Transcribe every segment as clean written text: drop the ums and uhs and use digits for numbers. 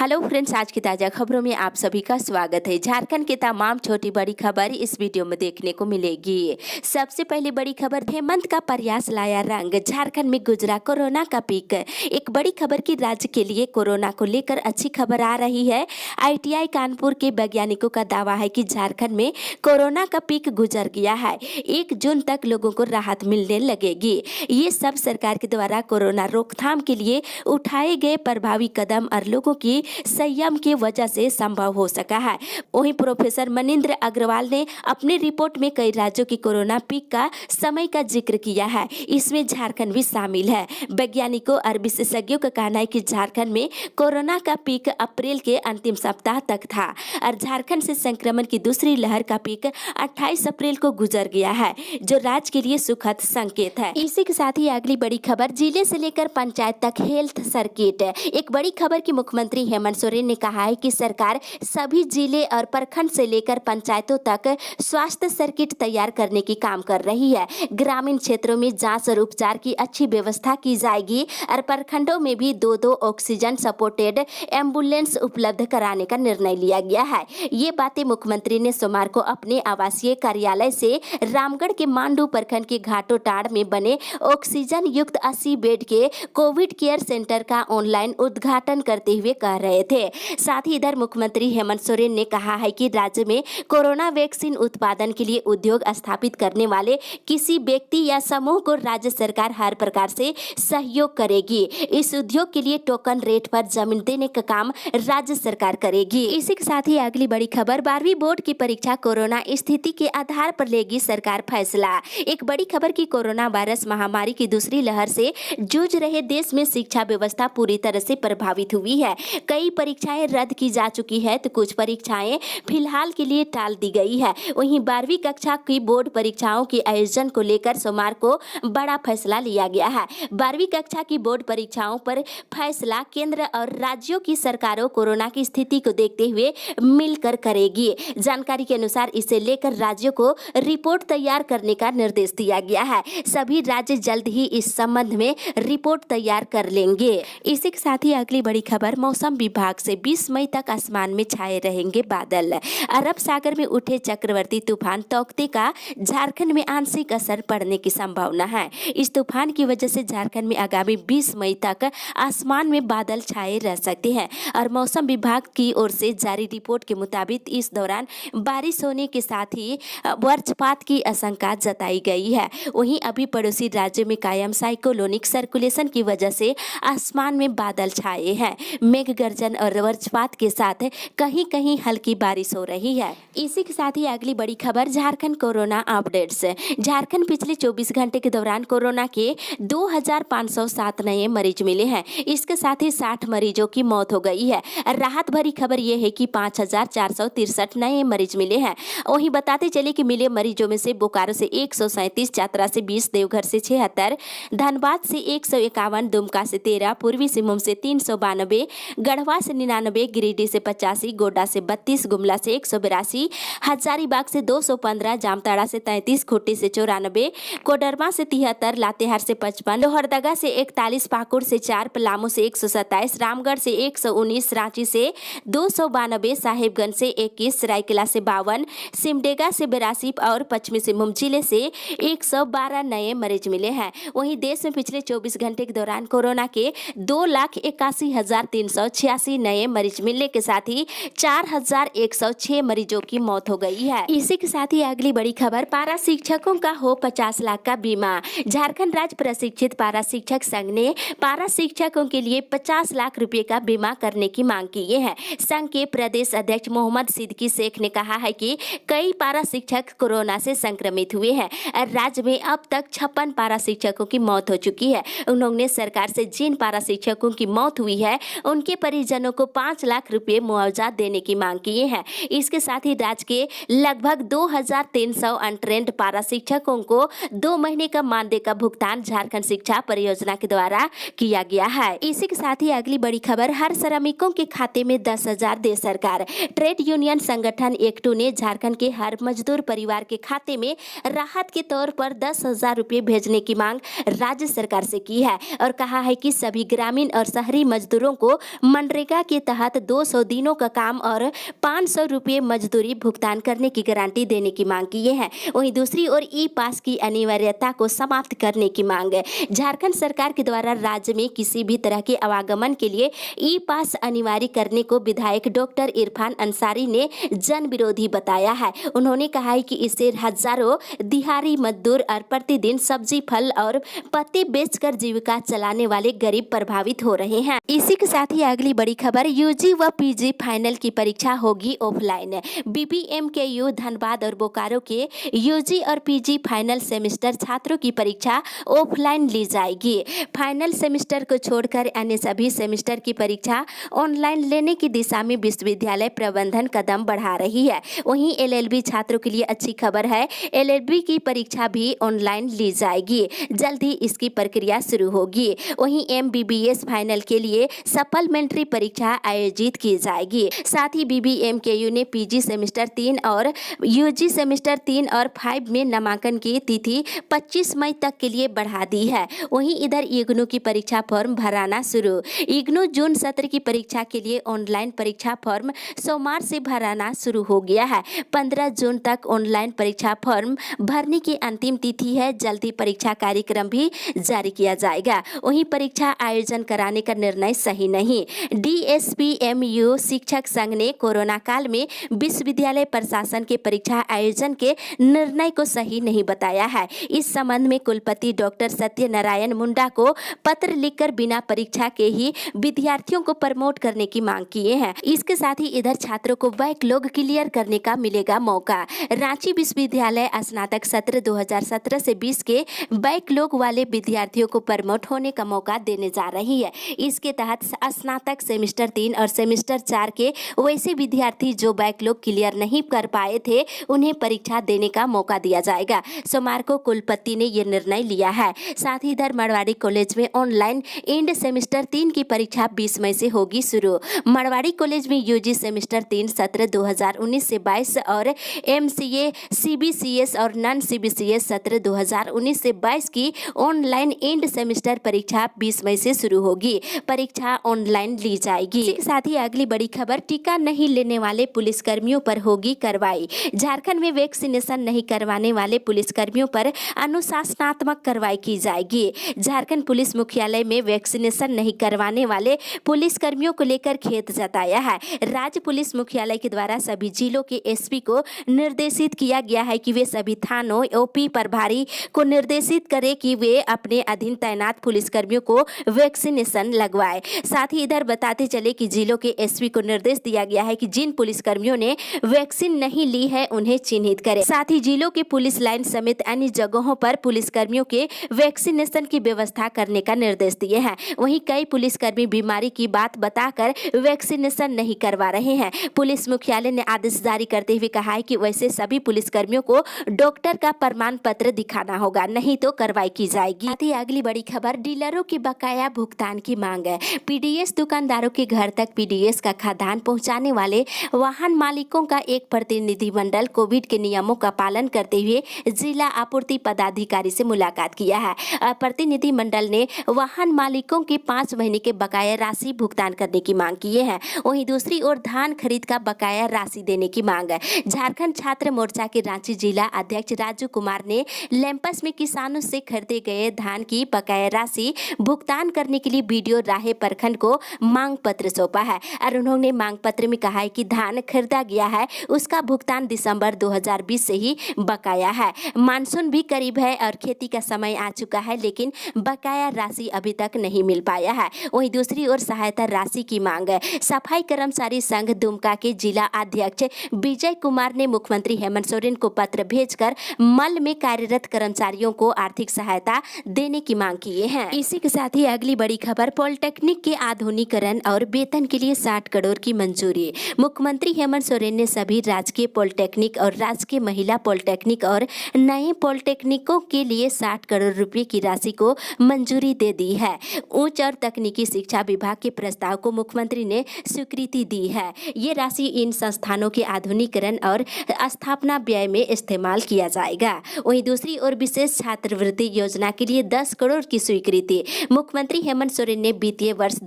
Hello friends, आज की ताज़ा खबरों में आप सभी का स्वागत है। झारखंड की तमाम छोटी बड़ी खबर इस वीडियो में देखने को मिलेगी। सबसे पहले बड़ी खबर, हेमंत का प्रयास लाया रंग, झारखंड में गुजरा कोरोना का पीक। एक बड़ी खबर की राज्य के लिए कोरोना को लेकर अच्छी खबर आ रही है। ITI कानपुर के वैज्ञानिकों का दावा है कि झारखंड में कोरोना का पीक गुजर गया है। 1 जून तक लोगों को राहत मिलने लगेगी। ये सब सरकार के द्वारा कोरोना रोकथाम के लिए उठाए गए प्रभावी कदम और लोगों की संयम की वजह से संभव हो सका है। वहीं प्रोफेसर मनिंद्र अग्रवाल ने अपनी रिपोर्ट में कई राज्यों की कोरोना पीक का समय का जिक्र किया है। इसमें झारखंड भी शामिल है। वैज्ञानिकों और विशेषज्ञों का कहना है कि झारखंड में कोरोना का पीक अप्रैल के अंतिम सप्ताह तक था और झारखंड से संक्रमण की दूसरी लहर का पीक 28 अप्रैल को गुजर गया है, जो राज्य के लिए सुखद संकेत है। इसी के साथ ही अगली बड़ी खबर, जिले से लेकर पंचायत तक हेल्थ सर्किट। एक बड़ी खबर की मुख्यमंत्री हेमंत सोरेन ने कहा है कि सरकार सभी जिले और प्रखंड से लेकर पंचायतों तक स्वास्थ्य सर्किट तैयार करने की काम कर रही है। ग्रामीण क्षेत्रों में जांच और उपचार की अच्छी व्यवस्था की जाएगी और प्रखंडों में भी 2-2 ऑक्सीजन सपोर्टेड एम्बुलेंस उपलब्ध कराने का निर्णय लिया गया है। ये बातें मुख्यमंत्री ने सोमवार को अपने आवासीय कार्यालय से रामगढ़ के मांडू प्रखंड के घाटोटाड़ में बने ऑक्सीजन युक्त 80 बेड के कोविड केयर सेंटर का ऑनलाइन उद्घाटन करते हुए कह रहे थे। साथ ही इधर मुख्यमंत्री हेमंत सोरेन ने कहा है कि राज्य में कोरोना वैक्सीन उत्पादन के लिए उद्योग स्थापित करने वाले किसी व्यक्ति या समूह को राज्य सरकार हर प्रकार से सहयोग करेगी। इस उद्योग के लिए टोकन रेट पर जमीन देने का काम राज्य सरकार करेगी। इसी के साथ ही अगली बड़ी खबर, 12वीं बोर्ड की परीक्षा कोरोना स्थिति के आधार पर लेगी सरकार फैसला। एक बड़ी खबर की कोरोना वायरस महामारी की दूसरी लहर से जूझ रहे देश में शिक्षा व्यवस्था पूरी तरह से प्रभावित हुई है। कई परीक्षाएं रद्द की जा चुकी है तो कुछ परीक्षाएं फिलहाल के लिए टाल दी गई है। वहीं 12वीं कक्षा की बोर्ड परीक्षाओं के आयोजन को लेकर सोमवार को बड़ा फैसला लिया गया है। 12वीं कक्षा की बोर्ड परीक्षाओं पर फैसला केंद्र और राज्यों की सरकारों कोरोना की स्थिति को देखते हुए मिलकर करेगी। जानकारी के अनुसार इसे लेकर राज्यों को रिपोर्ट तैयार करने का निर्देश दिया गया है। सभी राज्य जल्द ही इस संबंध में रिपोर्ट तैयार कर लेंगे। इसी के साथ ही अगली बड़ी खबर, मौसम विभाग से 20 मई तक आसमान में छाए रहेंगे बादल। अरब सागर में उठे चक्रवाती तूफान तौकते का झारखंड में आंशिक असर पड़ने की संभावना है। इस तूफान की वजह से झारखंड में आगामी 20 मई तक आसमान में बादल छाए रह सकते हैं और मौसम विभाग की ओर से जारी रिपोर्ट के मुताबिक इस दौरान बारिश होने के साथ ही वज्रपात की आशंका जताई गई है। वहीं अभी पड़ोसी राज्य में कायम साइक्लोनिक सर्कुलेशन की वजह से आसमान में बादल छाए हैं। मेघ गर्जन और वज्रपात के साथ कहीं कहीं हल्की बारिश हो रही है। इसी के साथ ही अगली बड़ी खबर, झारखंड कोरोना अपडेट्स। झारखंड पिछले 24 घंटे के दौरान कोरोना के 2507 नए मरीज मिले हैं। इसके साथ ही 60 मरीजों की मौत हो गई है। राहत भरी खबर यह है कि 5463 नए मरीज मिले हैं। वहीं बताते चले कि मिले मरीजों में से बोकारो से 137, चतरा से 20, देवघर से 76, धनबाद से 151, दुमका से 13, पूर्वी सिंहभूम से 392, गढ़वा से 99, गिरिडीह से 85, गोड्डा से 32, गुमला से 182, हजारीबाग से 215, जामताड़ा से 33, खूंटी से 94, कोडरमा से 73, लातेहार से 55, लोहरदगा से 41, पाकुड़ से 4, पलामू से 127, रामगढ़ से 119, रांची से 292, साहेबगंज से 21, सरायकेला से 52, सिमडेगा से 82 और पश्चिमी सिंहभूम जिले से 112 नए मरीज मिले हैं। वहीं देश में पिछले 24 घंटे के दौरान कोरोना के 2,81,386 नए मरीज मिलने के साथ ही 4,106 मरीजों की मौत हो गई है। इसी के साथ ही अगली बड़ी खबर, पारा शिक्षकों का हो 50 लाख का बीमा। झारखंड राज्य प्रशिक्षित पारा शिक्षक संघ ने पारा शिक्षकों के लिए 50 लाख रुपए का बीमा करने की मांग की है। संघ के प्रदेश अध्यक्ष मोहम्मद सिद्दीकी शेख ने कहा है कि कई पारा शिक्षक कोरोना से संक्रमित हुए हैं और राज्य में अब तक 56 पारा शिक्षकों की मौत हो चुकी है। उन्होंने सरकार से जिन पारा शिक्षकों की मौत हुई है उनके परिजनों को 5 लाख रुपए मुआवजा देने की मांग की है। इसके साथ ही राज्य के लगभग 2300 अनट्रेंड पारा शिक्षकों को 2 महीने का मानदेय का भुगतान झारखंड शिक्षा परियोजना के द्वारा किया गया है। इसी के साथ ही अगली बड़ी खबर, हर श्रमिकों के खाते में 10,000 दे सरकार। ट्रेड यूनियन संगठन एक्टू ने झारखंड के हर मजदूर परिवार के खाते में राहत के तौर पर 10,000 रुपए भेजने की मांग राज्य सरकार से की है और कहा है कि सभी ग्रामीण और शहरी मजदूरों को मनरेगा मनरेगा के तहत 200 दिनों का काम और 500 रुपये मजदूरी भुगतान करने की गारंटी देने की मांग की है। वहीं दूसरी ओर ई पास की अनिवार्यता को समाप्त करने की मांग है। झारखंड सरकार के द्वारा राज्य में किसी भी तरह के आवागमन के लिए ई पास अनिवार्य करने को विधायक डॉक्टर इरफान अंसारी ने जन विरोधी बताया है। उन्होंने कहा है कि इससे हजारों दिहाड़ी मजदूर और प्रतिदिन सब्जी फल और पत्ते बेचकर जीविका चलाने वाले गरीब प्रभावित हो रहे हैं। इसी के साथ ही अगली बड़ी खबर, यूजी व पीजी फाइनल की परीक्षा होगी ऑफलाइन। बीबीएमकेयू धनबाद और बोकारो के यूजी और पीजी फाइनल सेमेस्टर छात्रों की परीक्षा ऑफलाइन ली जाएगी। फाइनल सेमेस्टर को छोड़कर अन्य सभी सेमेस्टर की परीक्षा ऑनलाइन लेने की दिशा में विश्वविद्यालय प्रबंधन कदम बढ़ा रही है। वहीं एलएलबी छात्रों के लिए अच्छी खबर है, एलएलबी की परीक्षा भी ऑनलाइन ली जाएगी। जल्द ही इसकी प्रक्रिया शुरू होगी। वहीं एमबीबीएस फाइनल के लिए सप्लीमेंट्री परीक्षा आयोजित की जाएगी। साथ ही बीबीएमकेयू ने पीजी सेमेस्टर 3 और यूजी सेमेस्टर 3 और 5 में नामांकन की तिथि 25 मई तक के लिए बढ़ा दी है। वहीं इधर इग्नू की परीक्षा फॉर्म भराना शुरू। इग्नू जून सत्र की परीक्षा के लिए ऑनलाइन परीक्षा फॉर्म सोमवार से भराना शुरू हो गया है। 15 जून तक ऑनलाइन परीक्षा फॉर्म भरने की अंतिम तिथि है। जल्दी परीक्षा कार्यक्रम भी जारी किया जाएगा। वहीं परीक्षा आयोजन कराने का निर्णय सही नहीं। डीएसपीएमयू शिक्षक संघ ने कोरोना काल में विश्वविद्यालय प्रशासन के परीक्षा आयोजन के निर्णय को सही नहीं बताया है। इस संबंध में कुलपति डॉक्टर सत्यनारायण मुंडा को पत्र लिखकर बिना परीक्षा के ही विद्यार्थियों को प्रमोट करने की मांग किए हैं। इसके साथ ही इधर छात्रों को बैकलॉग क्लियर करने का मिलेगा मौका। रांची विश्वविद्यालय स्नातक सत्र 2017 से 20 के बैकलॉग वाले विद्यार्थियों को प्रमोट होने का मौका देने जा रही है। इसके तहत स्नातक सेमेस्टर 3 और सेमेस्टर 4 के वैसे विद्यार्थी जो बैकलॉग क्लियर नहीं कर पाए थे उन्हें परीक्षा देने का मौका दिया जाएगा। सोमवार को कुलपति ने यह निर्णय लिया है। साथ ही इधर मरवाड़ी कॉलेज में ऑनलाइन एंड सेमेस्टर 3 की परीक्षा 20 मई से होगी शुरू। मरवाड़ी कॉलेज में यूजी सेमेस्टर 3 सत्र 2019 से 22 और एमसीए सीबीसीएस और नॉन सीबीसीएस सत्र 2019 से 22 की ऑनलाइन एंड सेमेस्टर परीक्षा 20 मई से शुरू होगी। परीक्षा ऑनलाइन ली जाएगी। इसके साथ ही अगली बड़ी खबर, टीका नहीं लेने वाले पुलिसकर्मियों पर होगी कार्रवाई। झारखंड में वैक्सीनेशन नहीं करवाने वाले पुलिसकर्मियों पर अनुशासनात्मक कार्रवाई की जाएगी। झारखंड पुलिस मुख्यालय में वैक्सीनेशन नहीं करवाने वाले पुलिसकर्मियों को लेकर खेद जताया है। राज्य पुलिस मुख्यालय के द्वारा सभी जिलों के एसपी को निर्देशित किया गया है कि वे सभी थानों ओपी प्रभारी को निर्देशित करें कि वे अपने अधीन तैनात पुलिसकर्मियों को वैक्सीनेशन लगवाए। साथ ही इधर बताते चले कि जिलों के एसपी को निर्देश दिया गया है कि जिन पुलिसकर्मियों ने वैक्सीन नहीं ली है उन्हें चिन्हित करें। साथ ही जिलों के पुलिस लाइन समेत अन्य जगहों पर पुलिसकर्मियों के वैक्सीनेशन की व्यवस्था करने का निर्देश दिए हैं। वहीं कई पुलिसकर्मी बीमारी की बात बताकर वैक्सीनेशन नहीं करवा रहे हैं। पुलिस मुख्यालय ने आदेश जारी करते हुए कहा है कि वैसे सभी पुलिसकर्मियों को डॉक्टर का प्रमाण पत्र दिखाना होगा, नहीं तो कार्रवाई की जाएगी। साथ ही अगली बड़ी खबर, डीलरों की बकाया भुगतान की मांग है। पीडीएस दुकानदारों के घर तक पीडीएस का खाद्यान्न पहुंचाने वाले वाहन मालिकों का एक प्रतिनिधिमंडल कोविड के नियमों का पालन करते हुए जिला आपूर्ति पदाधिकारी से मुलाकात किया है। प्रतिनिधिमंडल ने वाहन मालिकों के 5 महीने के बकाया राशि भुगतान करने की मांग की है। वहीं दूसरी ओर धान खरीद का बकाया राशि देने की मांग है। झारखंड छात्र मोर्चा के रांची जिला अध्यक्ष राजू कुमार ने लैंपस में किसानों से खरीदे गए धान की बकाया राशि भुगतान करने के लिए बीडीओ राहे प्रखंड को मांग पत्र सौंपा है और उन्होंने मांग पत्र में कहा है कि धान खरीदा गया है उसका भुगतान दिसंबर 2020 से ही बकाया है। मानसून भी करीब है और खेती का समय आ चुका है, लेकिन बकाया राशि अभी तक नहीं मिल पाया है। वहीं दूसरी ओर सहायता राशि की मांग है। सफाई कर्मचारी संघ दुमका के जिला अध्यक्ष विजय कुमार ने मुख्यमंत्री हेमंत सोरेन को पत्र भेजकर मल में कार्यरत कर्मचारियों को आर्थिक सहायता देने की मांग किए हैं। इसी के साथ ही अगली बड़ी खबर, पॉलिटेक्निक के आधुनिकीकरण और वेतन के लिए 60 करोड़ की मंजूरी। मुख्यमंत्री हेमंत सोरेन ने सभी राजकीय पॉलिटेक्निक और राजकीय महिला पॉलिटेक्निक और नए पॉलिटेक्निकों के लिए 60 करोड़ रुपए की राशि को मंजूरी दे दी है। उच्च और तकनीकी शिक्षा विभाग के प्रस्ताव को मुख्यमंत्री ने स्वीकृति दी है। ये राशि इन संस्थानों के आधुनिकीकरण और स्थापना व्यय में इस्तेमाल किया जाएगा। वहीं दूसरी ओर विशेष छात्रवृत्ति योजना के लिए 10 करोड़ की स्वीकृति। मुख्यमंत्री हेमंत सोरेन ने वित्तीय वर्ष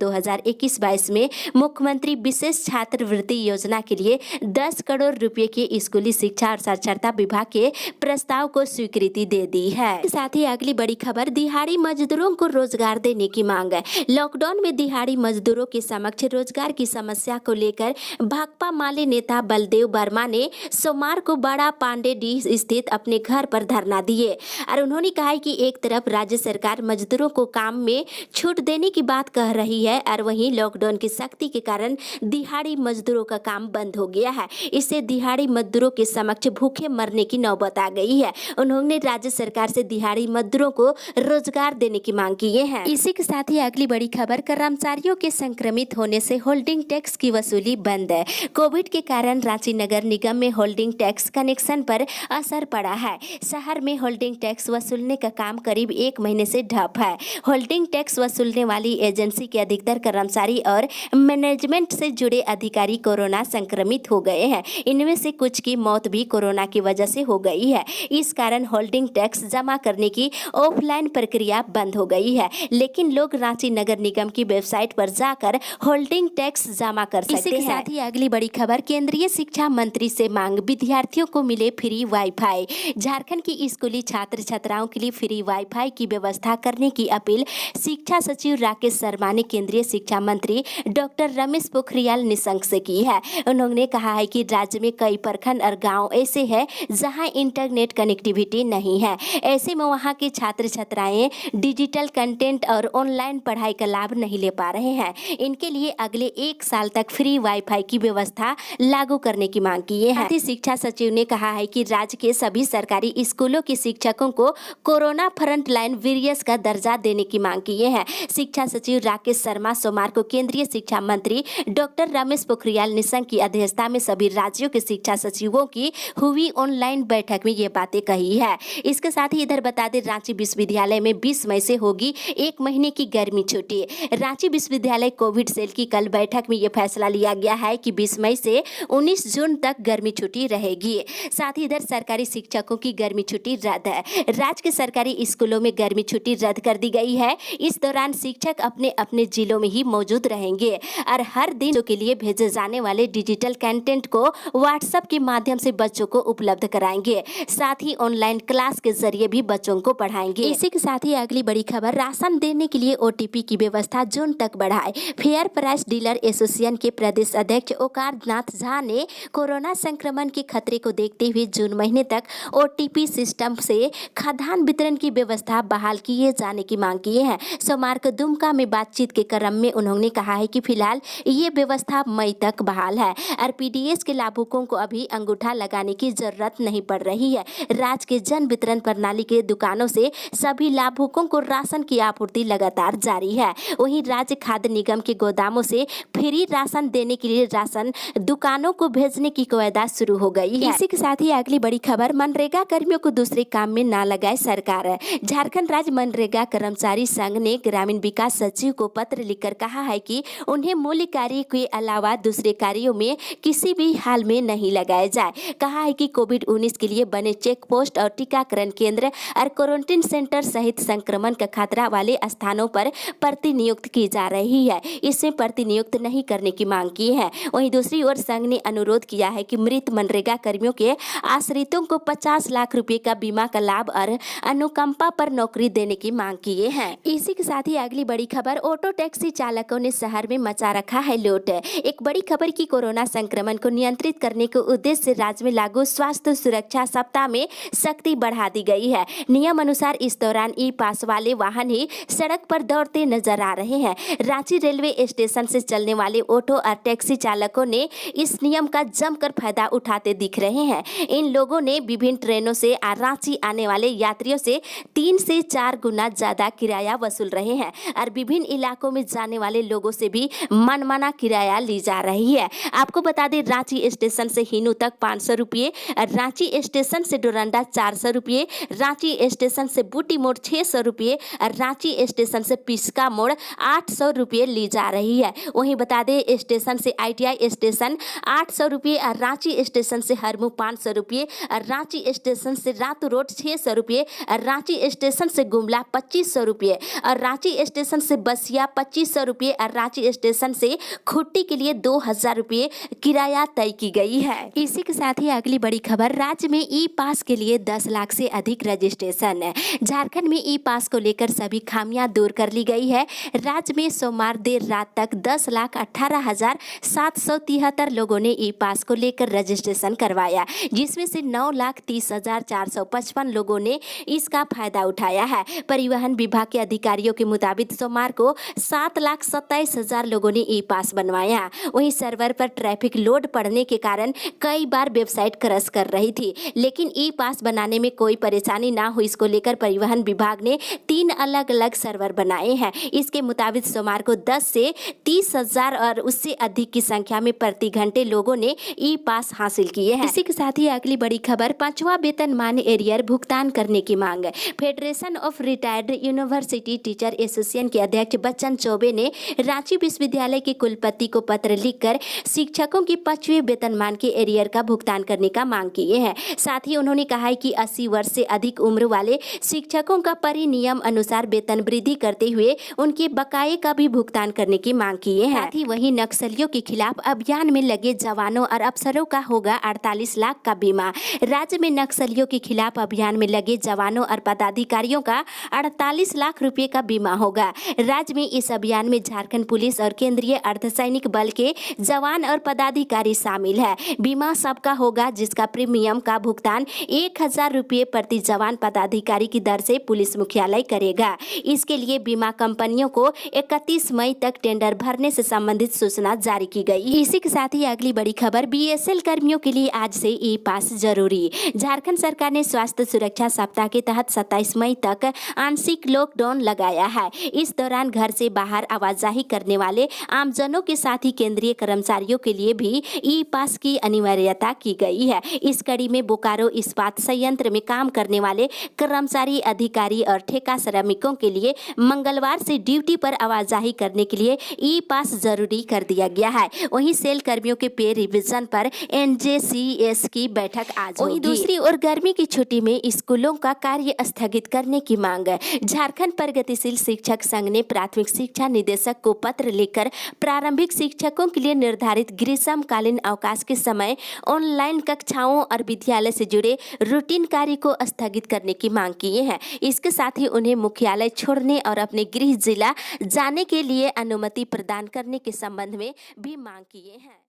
2021-22 में मुख्यमंत्री विशेष छात्रवृत्ति योजना के लिए 10 करोड़ रुपए के स्कूली शिक्षा और साक्षरता विभाग के प्रस्ताव को स्वीकृति दे दी है। साथ ही अगली बड़ी खबर, दिहाड़ी मजदूरों को रोजगार देने की मांग। लॉकडाउन में दिहाड़ी मजदूरों के समक्ष रोजगार की समस्या को लेकर भाकपा माले नेता बलदेव वर्मा ने सोमवार को बड़ा पांडेडीह स्थित अपने घर पर धरना दिए और उन्होंने कहा कि एक तरफ राज्य सरकार मजदूरों को काम में छूट देने की बात कह रही है और वहीं लॉकडाउन की सख्ती के कारण दिहाड़ी मजदूरों का काम बंद हो गया है। इससे दिहाड़ी मजदूरों के समक्ष भूखे मरने की नौबत आ गई है। उन्होंने राज्य सरकार से दिहाड़ी मजदूरों को रोजगार देने की मांग की है। इसी के साथ ही अगली बड़ी खबर, कर्मचारियों के संक्रमित होने से होल्डिंग टैक्स की वसूली बंद है। कोविड के कारण रांची नगर निगम में होल्डिंग टैक्स कनेक्शन पर असर पड़ा है। शहर में होल्डिंग टैक्स वसूलने का काम करीब 1 महीने से ठप है। होल्डिंग टैक्स वसूलने वाली एजेंसी के अधिकतर कर्मचारी और मैनेजमेंट से जुड़े अधिकारी कोरोना संक्रमित हो गए हैं। इनमें से कुछ की मौत भी कोरोना की वजह से हो गई है। इस कारण होल्डिंग टैक्स जमा करने की ऑफलाइन प्रक्रिया बंद हो गई है, लेकिन लोग रांची नगर निगम की वेबसाइट पर जाकर होल्डिंग टैक्स जमा कर सकते हैं। इसी के साथ ही अगली बड़ी खबर, केंद्रीय शिक्षा मंत्री से मांग, विद्यार्थियों को मिले फ्री वाईफाई। झारखंड की स्कूली छात्र छात्राओं के लिए फ्री वाईफाई की व्यवस्था करने की अपील शिक्षा सचिव राकेश शर्मा ने केंद्रीय शिक्षा मंत्री डॉक्टर रमेश पोखरियाल निशंक से की है। उन्होंने कहा है कि राज्य में कई प्रखंड और गाँव ऐसे हैं जहाँ इंटरनेट कनेक्टिविटी नहीं है। ऐसे में वहाँ के छात्र छात्राएं डिजिटल कंटेंट और ऑनलाइन पढ़ाई का लाभ नहीं ले पा रहे हैं। इनके लिए अगले 1 साल तक फ्री वाईफाई की व्यवस्था लागू करने की मांग की है। शिक्षा सचिव ने कहा है कि राज्य के सभी सरकारी स्कूलों के शिक्षकों को कोरोना फ्रंटलाइन वॉरियर्स का दर्जा देने की मांग की है। शिक्षा सचिव राकेश शर्मा सोमवार को केंद्रीय शिक्षा मंत्री डॉक्टर रमेश पोखरियाल निशंक की अध्यक्षता में सभी राज्यों के शिक्षा सचिवों की हुई ऑनलाइन बैठक में ये बातें कही है। इसके साथ ही इधर बता दें, रांची विश्वविद्यालय में 20 मई से होगी 1 महीने की गर्मी छुट्टी। रांची विश्वविद्यालय कोविड सेल की कल बैठक में यह फैसला लिया गया है कि 20 मई से 19 जून तक गर्मी छुट्टी रहेगी। साथ ही इधर सरकारी शिक्षकों की गर्मी छुट्टी रद्द है। राज्य के सरकारी स्कूलों में गर्मी छुट्टी रद्द कर दी गई है। इस दौरान शिक्षक अपने अपने जिलों में ही मौजूद रहेंगे और हर दिन के लिए भेजे जाने वाले डिजिटल कंटेंट को व्हाट्सएप के माध्यम से बच्चों को उपलब्ध कराएंगे। साथ ही ऑनलाइन क्लास के जरिए भी बच्चों को पढ़ाएंगे। इसी के साथ ही अगली बड़ी खबर, राशन देने के लिए ओटीपी की व्यवस्था जून तक बढ़ाए। फेयर प्राइस डीलर एसोसिएशन के प्रदेश अध्यक्ष ओकार नाथ झा ने कोरोना संक्रमण के खतरे को देखते हुए जून महीने तक ओटीपी सिस्टम से खाद्यान्न वितरण की व्यवस्था बहाल किए जाने की मांग की है। सोमवार को दुमका में बातचीत के क्रम में उन्होंने कहा है कि फिलहाल ये व्यवस्था मई तक बहाल है और पीडीएस के लाभुकों को अभी अंगूठा लगाने की जरूरत नहीं पड़ रही है। राज्य के जन वितरण प्रणाली के दुकानों से सभी लाभुकों को राशन की आपूर्ति लगातार जारी है। वहीं राज्य खाद्य निगम के गोदामों से फ्री राशन देने के लिए राशन दुकानों को भेजने की कवायद शुरू हो गई है। इसी के साथ ही अगली बड़ी खबर, मनरेगा कर्मियों को दूसरे काम में न लगाए सरकार। झारखंड राज्य मनरेगा कर्मचारी संघ ने ग्रामीण विकास सचिव को पत्र लिखकर कहा है कि उन्हें मूल्य कार्य के अलावा दूसरे कार्यों में किसी भी हाल में नहीं लगाया जाए। कहा है कि कोविड-19 के लिए बने चेक पोस्ट और टीकाकरण केंद्र और क्वारंटीन सेंटर सहित संक्रमण का खतरा वाले स्थानों पर प्रतिनियुक्त की जा रही है। इसमें प्रतिनियुक्त नहीं करने की मांग की है। वहीं दूसरी ओर संघ ने अनुरोध किया है कि मृत मनरेगा कर्मियों के आश्रितों को 50 लाख रुपए का बीमा का लाभ और अनुकंपा पर नौकरी देने की मांग किए हैं। इसी के साथ ही अगली बड़ी खबर, ऑटो टैक्सी चालकों ने शहर में मचा रखा है लूट। एक बड़ी खबर की कोरोना संक्रमण को नियंत्रित करने के उद्देश्य से राज्य में लागू स्वास्थ्य सुरक्षा सप्ताह में सख्ती बढ़ा दी गई है। नियम अनुसार इस दौरान ई पास वाले वाहन ही सड़क पर दौड़ते नजर आ रहे हैं। रांची रेलवे स्टेशन से चलने वाले ऑटो और टैक्सी चालकों ने इस नियम का जमकर फायदा उठाते दिख रहे हैं। इन लोगों ने विभिन्न ट्रेनों से रांची आने वाले यात्रियों से 3 से 4 गुना ज्यादा किराया वसूल रहे हैं और विभिन्न इलाकों में जाने वाले लोगों से भी मनमाना किराया ली जा रही है। आपको बता दें, रांची स्टेशन से हिनू तक 500 रुपये, रांची स्टेशन से डोरंडा 400 रुपये, रांची स्टेशन से बूटी मोड़ 600 रुपये और रांची स्टेशन से पिस्का मोड़ 800 रुपये ली जा रही है। वहीं बता दें, स्टेशन से ITI स्टेशन 800 रुपये और रांची स्टेशन से हरमू 500 रुपये और रांची स्टेशन से रातू रोड 600 रुपये और रांची स्टेशन से गुमला 2500 रुपये और रांची स्टेशन से बसिया 2500 रुपये और रांची स्टेशन से खुट्टी के लिए 2000 रुपये किराया तय की गई है। इसी के साथ ही अगली बड़ी खबर, राज्य में ई पास के लिए 10 लाख से अधिक रजिस्ट्रेशन। झारखंड में ई पास को लेकर सभी खामियां दूर कर ली गई है। राज्य में सोमवार देर रात तक 10,18,773 लोगों ने ई पास को लेकर रजिस्ट्रेशन करवाया, जिसमें से 9,30,455 लोगों ने इसका फायदा उठाया है। परिवहन विभाग के अधिकारियों के मुताबिक सोमवार को 7,27,000 लोगों ने ई पास बनवाया। वहीं सर्वर पर ट्रैफिक लोड पड़ने के कारण कई बार वेबसाइट क्रैश कर रही थी, लेकिन ई पास बनाने में कोई परेशानी ना हो, इसको लेकर परिवहन विभाग ने 3 अलग अलग सर्वर बनाए हैं। इसके मुताबिक सोमवार को 10 से 30,000 और उससे अधिक की संख्या में प्रति घंटे लोगों ने ई पास हासिल किए हैं। इसी के साथ ही अगली बड़ी खबर, 5वां वेतनमान एरियर भुगतान करने की मांग। Federation of retired university teacher association के अध्यक्ष बच्चन चौबे ने रांची विश्वविद्यालय के कुलपति को पत्र लिखकर शिक्षकों की 5वें वेतनमान के एरियर का भुगतान करने का मांग किए हैं। साथ ही उन्होंने कहा है कि 80 वर्ष से अधिक उम्र वाले शिक्षकों का परिनियम अनुसार वेतन वृद्धि करते हुए उनके बकाये का भी भुगतान करने की मांग किए हैं। साथ ही वहीं नक्सलियों के खिलाफ अभियान में लगे जवानों और अफसरों का होगा 48 लाख का बीमा। राज्य में नक्सलियों के खिलाफ अभियान में लगे जवानों और पदाधिकारियों का 48 लाख रुपए का बीमा होगा। राज्य में इस अभियान में झारखंड पुलिस और केंद्रीय अर्धसैनिक बल के जवान और पदाधिकारी शामिल है। बीमा सबका होगा, जिसका प्रीमियम का भुगतान 1,000 रुपये प्रति जवान पदाधिकारी की दर से पुलिस मुख्यालय करेगा। इसके लिए बीमा कंपनियों को 31 मई तक टेंडर भरने से संबंधित सूचना जारी की गई। इसी के साथ ही अगली बड़ी खबर, बीएसएल कर्मियों के लिए आज से ई पास जरूरी। झारखंड सरकार ने स्वास्थ्य सुरक्षा सप्ताह के तहत 27 मई तक आंशिक लॉकडाउन लगाया है। इस दौरान घर से बाहर आवाजाही करने वाले आमजनों के साथ ही केंद्रीय कर्मचारियों के लिए भी ई पास की अनिवार्यता की गई है। इस कड़ी में बोकारो इस्पात संयंत्र में काम करने वाले कर्मचारी, अधिकारी और ठेका श्रमिकों के लिए मंगलवार से ड्यूटी पर आवाजाही करने के लिए ई पास जरूरी कर दिया गया है। वहीं सेल कर्मियों के पे रिवीजन पर एनजेसीएस की बैठक आज होगी। वहीं दूसरी ओर गर्मी की छुट्टी में स्कूलों का कार्य स्थगित करने की मांग। झारखंड प्रगतिशील शिक्षक संघ ने प्राथमिक शिक्षा निदेशक को पत्र लिखकर प्रारंभिक शिक्षकों के लिए निर्धारित ग्रीष्मकालीन अवकाश के समय ऑनलाइन कक्षाओं और विद्यालय से जुड़े रूटीन कार्य को स्थगित करने की मांग की है। इसके साथ ही उन्हें मुख्यालय छोड़ने और अपने गृह जिला जाने के लिए अनुमति प्रदान करने के संबंध में भी मांग किए हैं।